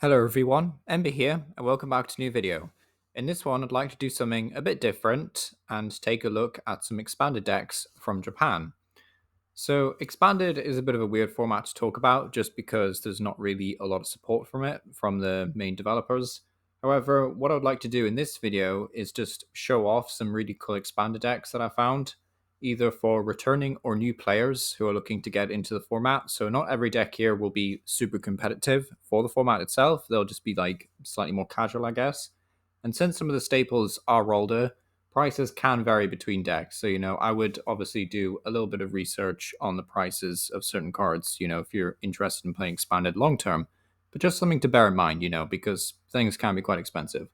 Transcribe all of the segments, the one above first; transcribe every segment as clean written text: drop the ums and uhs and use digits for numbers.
Hello everyone, Ember here, and welcome back to a new video. In this one, I'd like to do something a bit different and take a look at some expanded decks from Japan. So, expanded is a bit of a weird format to talk about just because there's not really a lot of support from it from the main developers. However, what I'd like to do in this video is just show off some really cool expanded decks that I found, either for returning or new players who are looking to get into the format. So, not every deck here will be super competitive for the format itself, they'll just be like slightly more casual, I guess. And since some of the staples are older, prices can vary between decks. So, I would obviously do a little bit of research on the prices of certain cards, if you're interested in playing expanded long term. But just something to bear in mind, because things can be quite expensive.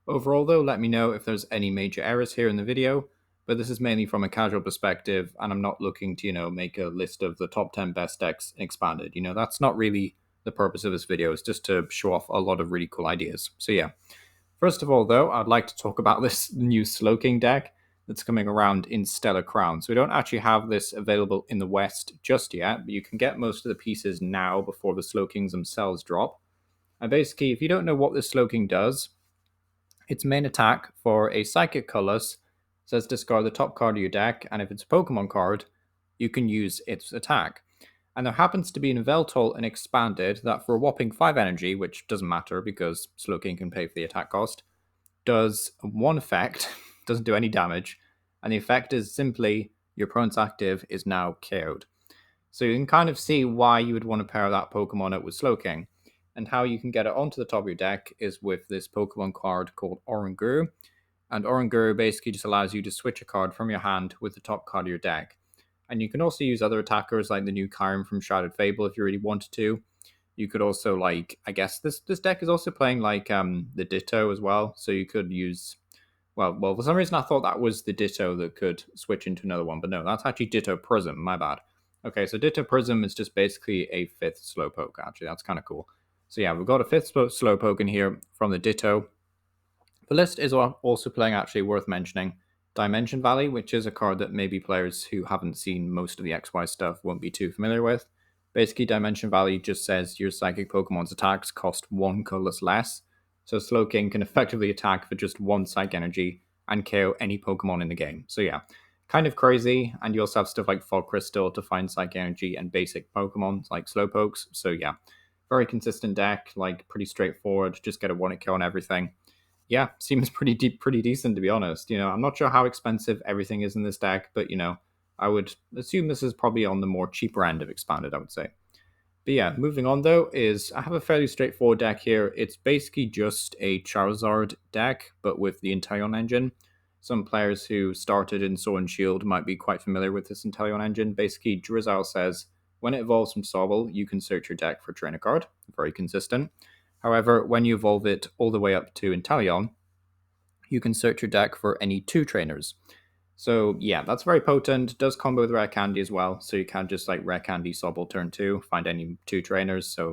Overall, though, let me know if there's any major errors here in the video. But this is mainly from a casual perspective, and I'm not looking to, make a list of the top 10 best decks in expanded. That's not really the purpose of this video, it's just to show off a lot of really cool ideas. So, yeah. First of all, though, I'd like to talk about this new Slowking deck that's coming around in Stellar Crown. So we don't actually have this available in the West just yet, but you can get most of the pieces now before the Slowkings themselves drop. And basically, if you don't know what this Slowking does, its main attack for a Psychic Colorless says discard the top card of your deck, and if it's a Pokemon card, you can use its attack. And there happens to be an Veltol and Expanded that for a whopping 5 energy, which doesn't matter because Slowking can pay for the attack cost, does one effect, doesn't do any damage, and the effect is simply your opponent's active is now KO'd. So you can kind of see why you would want to pair that Pokemon up with Slowking. And how you can get it onto the top of your deck is with this Pokemon card called Oranguru. And Oranguru basically just allows you to switch a card from your hand with the top card of your deck. And you can also use other attackers like the new Kyurem from Shrouded Fable if you really wanted to. You could also I guess this deck is also playing the Ditto as well. So you could use well for some reason I thought that was the Ditto that could switch into another one, but no, that's actually Ditto Prism, my bad. Okay, so Ditto Prism is just basically a fifth Slowpoke, actually. That's kind of cool. So yeah, we've got a fifth Slowpoke in here from the Ditto. The list is also playing, actually worth mentioning, Dimension Valley, which is a card that maybe players who haven't seen most of the XY stuff won't be too familiar with. Basically, Dimension Valley just says your Psychic Pokemon's attacks cost 1 colorless less, so Slowking can effectively attack for just 1 Psych Energy and KO any Pokemon in the game. So yeah, kind of crazy, and you also have stuff like Fog Crystal to find Psych Energy and basic Pokemon like Slowpokes, so yeah, very consistent deck, pretty straightforward, just get a 1-hit kill on everything. Yeah, seems pretty decent, to be honest. I'm not sure how expensive everything is in this deck, but I would assume this is probably on the more cheaper end of expanded, I would say. But yeah, moving on though, is I have a fairly straightforward deck here. It's basically just a Charizard deck, but with the Inteleon engine. Some players who started in Sword and Shield might be quite familiar with this Inteleon engine. Basically, Drizzile says, when it evolves from Sobble, you can search your deck for a trainer card. Very consistent. However, when you evolve it all the way up to Inteleon, you can search your deck for any 2 trainers. So yeah, that's very potent. Does combo with Rare Candy as well. So you can just Rare Candy Sobble turn 2, find any 2 trainers. So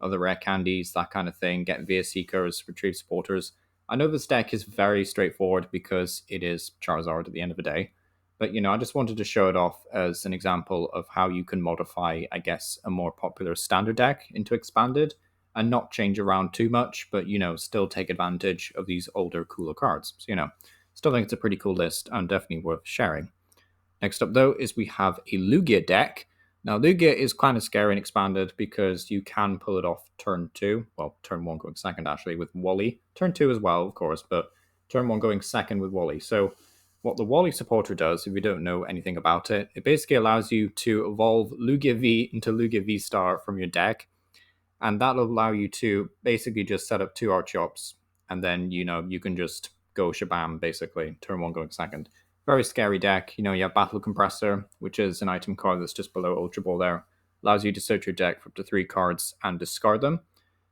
other Rare Candies, that kind of thing. Get Via Seekers, Retrieve Supporters. I know this deck is very straightforward because it is Charizard at the end of the day. But I just wanted to show it off as an example of how you can modify, I guess, a more popular standard deck into expanded and not change around too much, but still take advantage of these older, cooler cards. So still think it's a pretty cool list and definitely worth sharing. Next up, though, is we have a Lugia deck. Now, Lugia is kind of scary and expanded because you can pull it off turn 2. Well, turn 1 going second, actually, with Wally. Turn 2 as well, of course, but turn 1 going second with Wally. So what the Wally supporter does, if you don't know anything about it, it basically allows you to evolve Lugia V into Lugia Vstar from your deck, and that'll allow you to basically just set up 2 Archeops, and then you can just go shabam, basically turn 1 going second. Very scary deck. You have Battle Compressor, which is an item card that's just below Ultra Ball there, allows you to search your deck for up to 3 cards and discard them.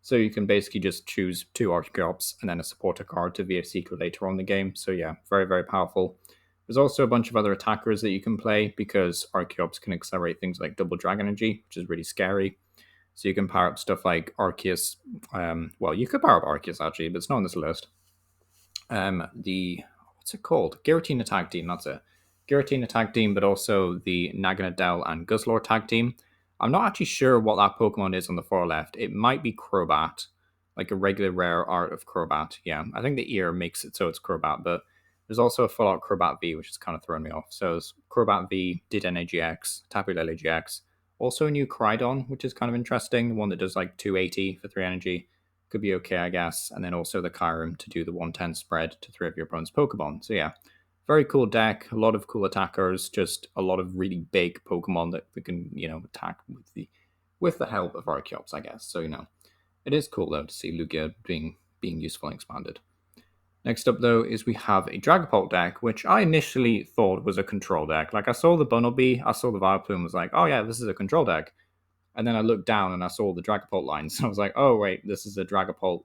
So you can basically just choose 2 Archeops and then a supporter card to VF Seeker later on in the game. So yeah, very, very powerful. There's also a bunch of other attackers that you can play because Archeops can accelerate things like Double Dragon Energy, which is really scary. So you can power up stuff like Arceus. Well, you could power up Arceus actually, but it's not on this list. What's it called? Giratina Tag Team, that's it. Giratina Tag Team, but also the Naganadel and Guzzlord Tag Team. I'm not actually sure what that Pokemon is on the far left. It might be Crobat, like a regular rare art of Crobat. Yeah, I think the ear makes it so it's Crobat, but there's also a full art Crobat V, which has kind of thrown me off. So it's Crobat V, Dedenne GX, Tapu Lele GX. Also a new Crydon, which is kind of interesting. The one that does like 280 for 3 energy. Could be okay, I guess. And then also the Kyurem to do the 110 spread to 3 of your opponent's Pokemon. So yeah, very cool deck. A lot of cool attackers. Just a lot of really big Pokemon that can, attack with the help of Archeops, I guess. So, it is cool though to see Lugia being useful and expanded. Next up, though, is we have a Dragapult deck, which I initially thought was a control deck. Like, I saw the Bunnelby, I saw the Vileplume, was like, oh yeah, this is a control deck. And then I looked down and I saw the Dragapult lines. And I was like, oh wait, this is a Dragapult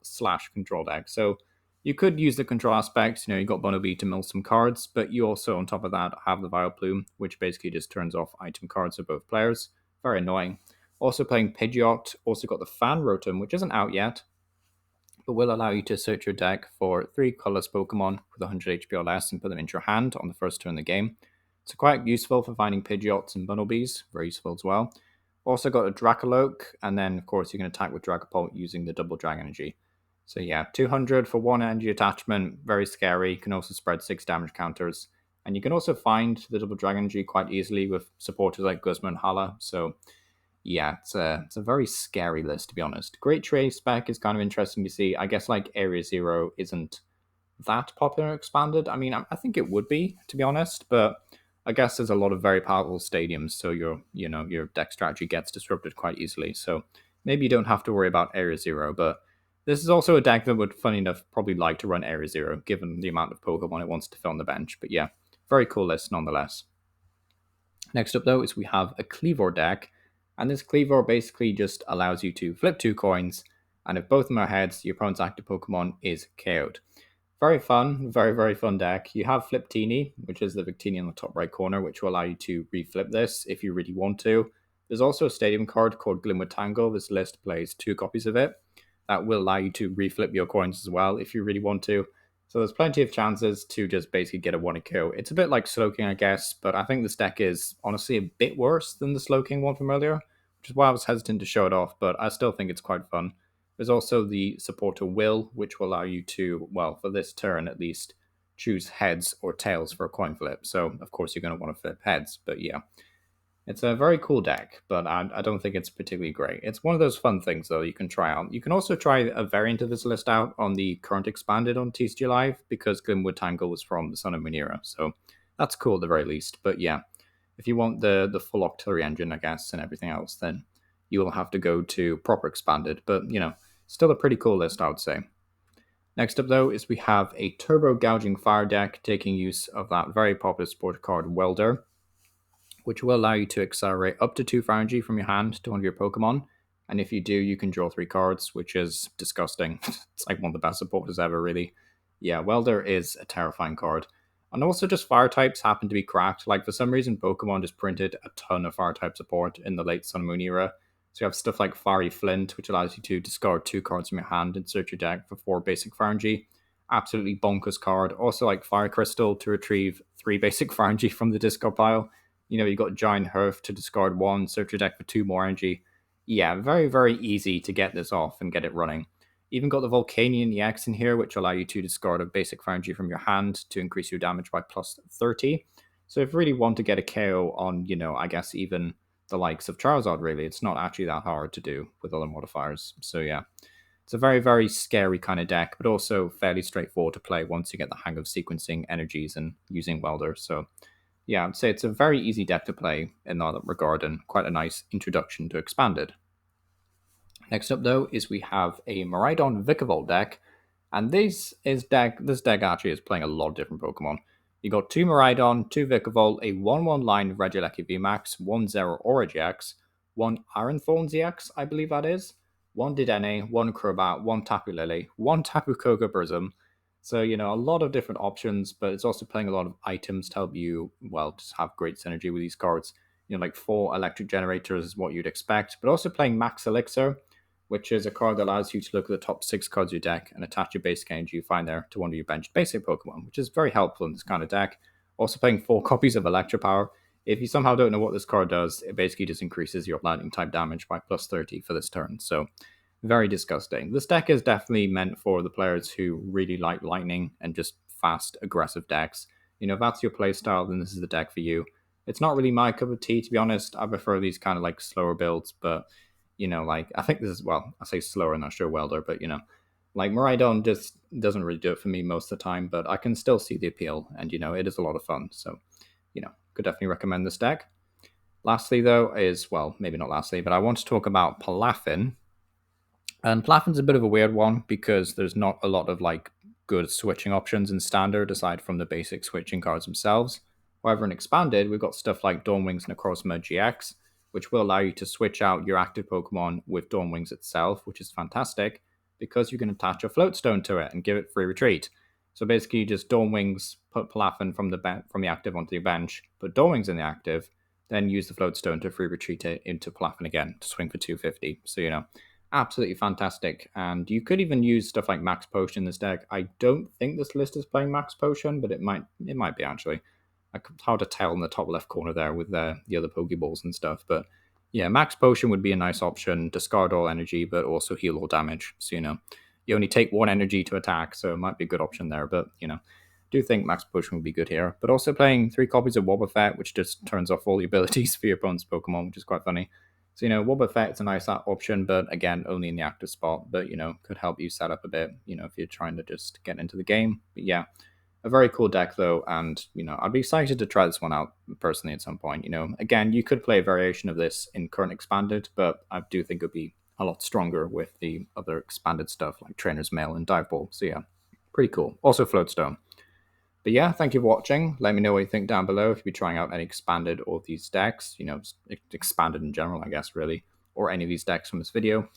/ control deck. So you could use the control aspect. You got Bunnelby to mill some cards, but you also, on top of that, have the Vileplume, which basically just turns off item cards for both players. Very annoying. Also playing Pidgeot, also got the Fan Rotom, which isn't out yet, but will allow you to search your deck for 3 colorless Pokemon with 100 HP or less and put them into your hand on the first turn of the game. It's quite useful for finding Pidgeots and Bunnelbys, very useful as well. Also got a Dracoloak, and then of course you can attack with Dragapult using the double drag energy. So yeah, 200 for 1 energy attachment, very scary. You can also spread 6 damage counters. And you can also find the double drag energy quite easily with supporters like Guzma and Hala. So yeah, it's a very scary list, to be honest. Great Trade spec is kind of interesting to see. I guess like Area Zero isn't that popular expanded. I mean, I think it would be, to be honest, but I guess there's a lot of very powerful stadiums, so your deck strategy gets disrupted quite easily. So maybe you don't have to worry about Area Zero, but this is also a deck that would, funny enough, probably like to run Area Zero, given the amount of Pokemon it wants to fill on the bench. But yeah, very cool list nonetheless. Next up, though, is we have a Kleavor deck, and this Kleavor basically just allows you to flip 2 coins, and if both of them are heads, your opponent's active Pokemon is KO'd. Very fun, very, very fun deck. You have Fliptini, which is the Victini in the top right corner, which will allow you to reflip this if you really want to. There's also a stadium card called Glimwood Tangle. This list plays 2 copies of it. That will allow you to reflip your coins as well if you really want to. So there's plenty of chances to just basically get a 1-KO. It's a bit like Slowking, I guess, but I think this deck is honestly a bit worse than the Slowking one from earlier, which is why I was hesitant to show it off, but I still think it's quite fun. There's also the supporter Will, which will allow you to, well, for this turn at least, choose heads or tails for a coin flip. So, of course, you're going to want to flip heads, but yeah. It's a very cool deck, but I don't think it's particularly great. It's one of those fun things, though, you can try out. You can also try a variant of this list out on the current expanded on TCG Live, because Glimwood Tangle was from the Sun and Moon era, so that's cool at the very least. But yeah, if you want the full Octillery engine, I guess, and everything else, then you will have to go to proper expanded. But, still a pretty cool list, I would say. Next up, though, is we have a Turbo Gouging Fire deck taking use of that very popular support card, Welder, which will allow you to accelerate up to 2 fire energy from your hand to one of your Pokemon. And if you do, you can draw 3 cards, which is disgusting. It's like one of the best supporters ever, really. Yeah, Welder is a terrifying card. And also just fire types happen to be cracked. Like, for some reason, Pokemon just printed a ton of fire type support in the late Sun and Moon era. So you have stuff like Fiery Flint, which allows you to discard 2 cards from your hand and search your deck for 4 basic fire energy. Absolutely bonkers card. Also like Fire Crystal to retrieve 3 basic fire energy from the discard pile. You got Giant Herf to discard 1, search your deck for 2 more energy. Yeah, very, very easy to get this off and get it running. Even got the Volcanion EX in here, which allow you to discard a basic fire energy from your hand to increase your damage by plus 30. So if you really want to get a KO on, I guess even the likes of Charizard, really, it's not actually that hard to do with other modifiers. So yeah, it's a very, very scary kind of deck, but also fairly straightforward to play once you get the hang of sequencing energies and using Welder. So yeah, I'd say it's a very easy deck to play in that regard and quite a nice introduction to Expanded. Next up, though, is we have a Miraidon Vikavolt deck, and this deck actually is playing a lot of different Pokemon. You got 2 Miraidon, 2 Vikavolt, a 1/1 line Regieleki VMAX, 1 Zero Aura GX, 1 Ironthorn ZX, I believe that is, 1 Dedenne, 1 Crobat, 1 Tapu Lele, 1 Tapu Koko Prism. So, a lot of different options, but it's also playing a lot of items to help you, well, just have great synergy with these cards. Like 4 Electric Generators is what you'd expect, but also playing Max Elixir, which is a card that allows you to look at the top 6 cards of your deck and attach your basic energy you find there to one of your benched basic Pokemon, which is very helpful in this kind of deck. Also playing 4 copies of Electropower. If you somehow don't know what this card does, it basically just increases your lightning type damage by plus 30 for this turn. So very disgusting. This deck is definitely meant for the players who really like lightning and just fast, aggressive decks. If that's your playstyle, then this is the deck for you. It's not really my cup of tea, to be honest. I prefer these kind of like slower builds, but like I think this is, well, I say slower, not sure welder, but like Miraidon just doesn't really do it for me most of the time, but I can still see the appeal, and it is a lot of fun. So, could definitely recommend this deck. Lastly, though, is, well, maybe not lastly, but I want to talk about Palafin. And Palafin's a bit of a weird one because there's not a lot of like good switching options in standard aside from the basic switching cards themselves. However, in expanded, we've got stuff like Dawnwing's Necrozma GX, which will allow you to switch out your active Pokemon with Dawnwings itself, which is fantastic because you can attach a float stone to it and give it free retreat. So basically, you just Dawnwings, put Palafin from the active onto your bench, put Dawnwings in the active, then use the float stone to free retreat it into Palafin again to swing for 250. So absolutely fantastic. And you could even use stuff like Max Potion in this deck. I don't think this list is playing Max Potion, but it might be actually. It's hard to tell in the top left corner there with the other Pokeballs and stuff. But yeah, Max Potion would be a nice option. Discard all energy, but also heal all damage. So you only take one energy to attack, so it might be a good option there. But do think Max Potion would be good here. But also playing 3 copies of Wobbuffet, which just turns off all the abilities for your opponent's Pokemon, which is quite funny. So, Wobbuffet's a nice option, but again, only in the active spot. But, could help you set up a bit, if you're trying to just get into the game. But yeah, a very cool deck, though. And, I'd be excited to try this one out personally at some point. Again, you could play a variation of this in current expanded, but I do think it would be a lot stronger with the other expanded stuff like Trainer's Mail and Dive Ball. So, yeah, pretty cool. Also, Floatstone. But yeah, thank you for watching. Let me know what you think down below if you're trying out any expanded or these decks, expanded in general, I guess, really, or any of these decks from this video.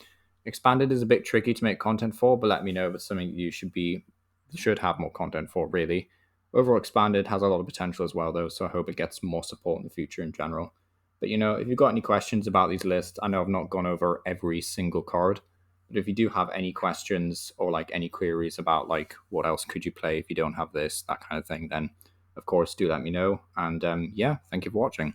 Expanded is a bit tricky to make content for, but let me know if it's something you should have more content for, really. Overall, expanded has a lot of potential as well, though, so I hope it gets more support in the future in general. But if you've got any questions about these lists, I know I've not gone over every single card, but if you do have any questions or like any queries about like what else could you play if you don't have this, that kind of thing, then of course do let me know. And yeah, thank you for watching.